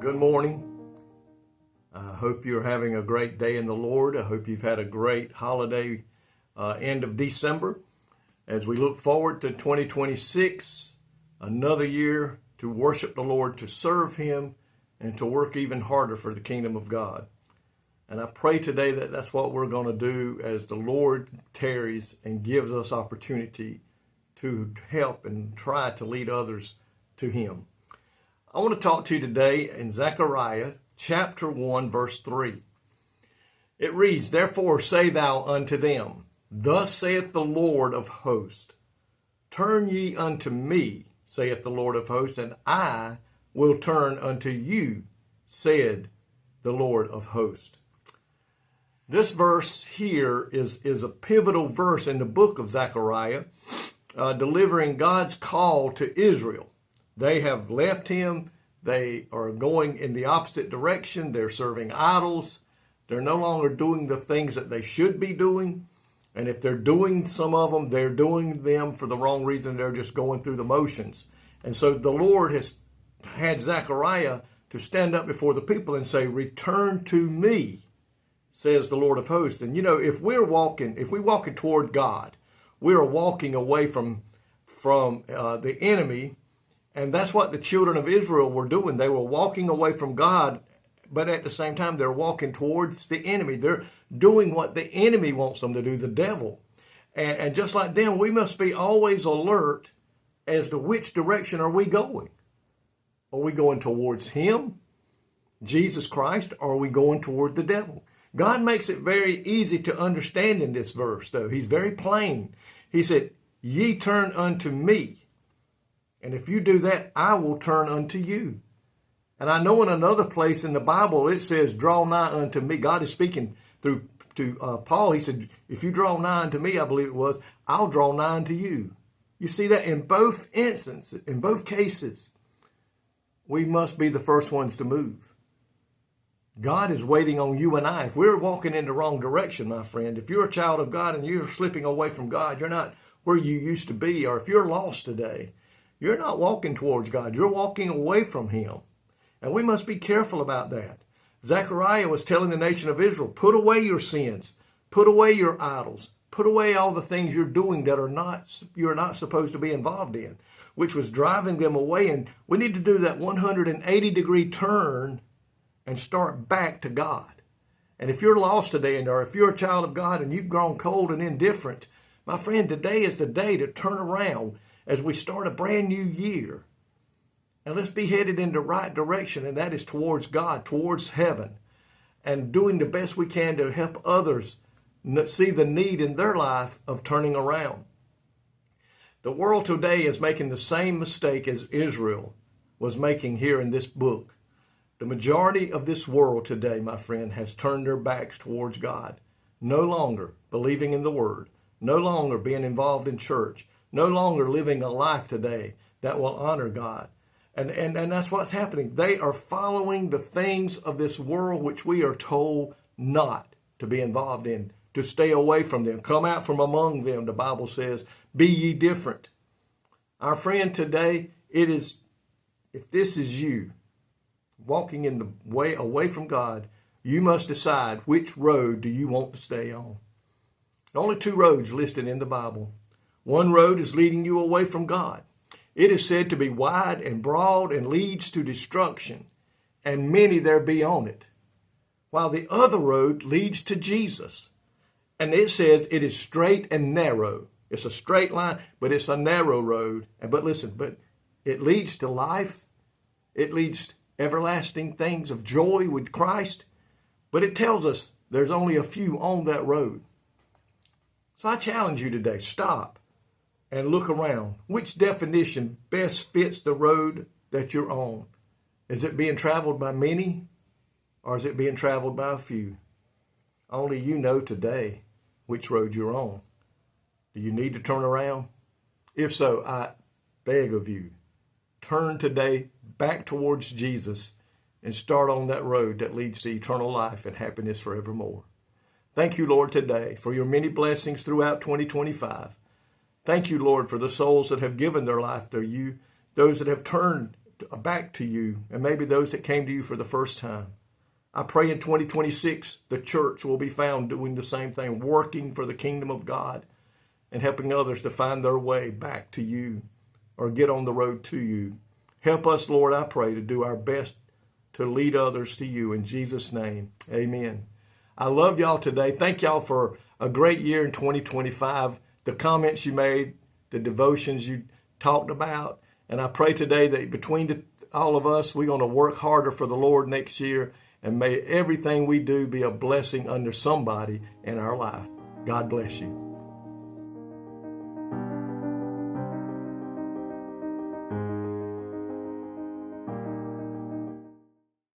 Good morning. I hope you're having a great day in the Lord. I hope you've had a great holiday end of December. As we look forward to 2026, another year to worship the Lord, to serve Him, and to work even harder for the kingdom of God. And I pray today that that's what we're going to do as the Lord tarries and gives us opportunity to help and try to lead others to Him. I want to talk to you today in Zechariah chapter 1, verse 3. It reads, "Therefore say thou unto them, Thus saith the Lord of hosts, Turn ye unto me, saith the Lord of hosts, and I will turn unto you, said the Lord of hosts." This verse here is a pivotal verse in the book of Zechariah, delivering God's call to Israel. They have left Him. They are going in the opposite direction. They're serving idols. They're no longer doing the things that they should be doing. And if they're doing some of them, they're doing them for the wrong reason. They're just going through the motions. And so the Lord has had Zechariah to stand up before the people and say, "Return to me, says the Lord of hosts." And you know, if we're walking toward God, we're walking away from the enemy. And that's what the children of Israel were doing. They were walking away from God, but at the same time, they're walking towards the enemy. They're doing what the enemy wants them to do, the devil. And just like them, we must be always alert as to which direction are we going. Are we going towards Him, Jesus Christ, or are we going toward the devil? God makes it very easy to understand in this verse, though. He's very plain. He said, "Ye turn unto me. And if you do that, I will turn unto you." And I know in another place in the Bible, it says, "Draw nigh unto me." God is speaking to Paul. He said, "If you draw nigh unto me," I believe it was, "I'll draw nigh unto you." You see that in both instances, in both cases, we must be the first ones to move. God is waiting on you and I. If we're walking in the wrong direction, my friend, if you're a child of God and you're slipping away from God, you're not where you used to be, or if you're lost today, you're not walking towards God. You're walking away from Him. And we must be careful about that. Zechariah was telling the nation of Israel, put away your sins. Put away your idols. Put away all the things you're doing that you're not supposed to be involved in, which was driving them away. And we need to do that 180-degree turn and start back to God. And if you're lost today, or if you're a child of God and you've grown cold and indifferent, my friend, today is the day to turn around as we start a brand new year. And let's be headed in the right direction, and that is towards God, towards heaven, and doing the best we can to help others see the need in their life of turning around. The world today is making the same mistake as Israel was making here in this book. The majority of this world today, my friend, has turned their backs towards God, no longer believing in the Word, no longer being involved in church, no longer living a life today that will honor God. And that's what's happening. They are following the things of this world, which we are told not to be involved in, to stay away from them. Come out from among them, the Bible says, be ye different. Our friend, today, if this is you, walking in the way away from God, you must decide which road do you want to stay on. Only two roads listed in the Bible. One road is leading you away from God. It is said to be wide and broad and leads to destruction, and many there be on it. While the other road leads to Jesus. And it says it is straight and narrow. It's a straight line, but it's a narrow road. But it leads to life. It leads to everlasting things of joy with Christ. But it tells us there's only a few on that road. So I challenge you today, stop and look around. Which definition best fits the road that you're on? Is it being traveled by many, or is it being traveled by a few? Only you know today which road you're on. Do you need to turn around? If so, I beg of you, turn today back towards Jesus and start on that road that leads to eternal life and happiness forevermore. Thank you, Lord, today for your many blessings throughout 2025. Thank you, Lord, for the souls that have given their life to you, those that have turned back to you, and maybe those that came to you for the first time. I pray in 2026, the church will be found doing the same thing, working for the kingdom of God and helping others to find their way back to you or get on the road to you. Help us, Lord, I pray, to do our best to lead others to you. In Jesus' name, amen. I love y'all today. Thank y'all for a great year in 2025, the comments you made, the devotions you talked about. And I pray today that between all of us, we're going to work harder for the Lord next year. And may everything we do be a blessing under somebody in our life. God bless you.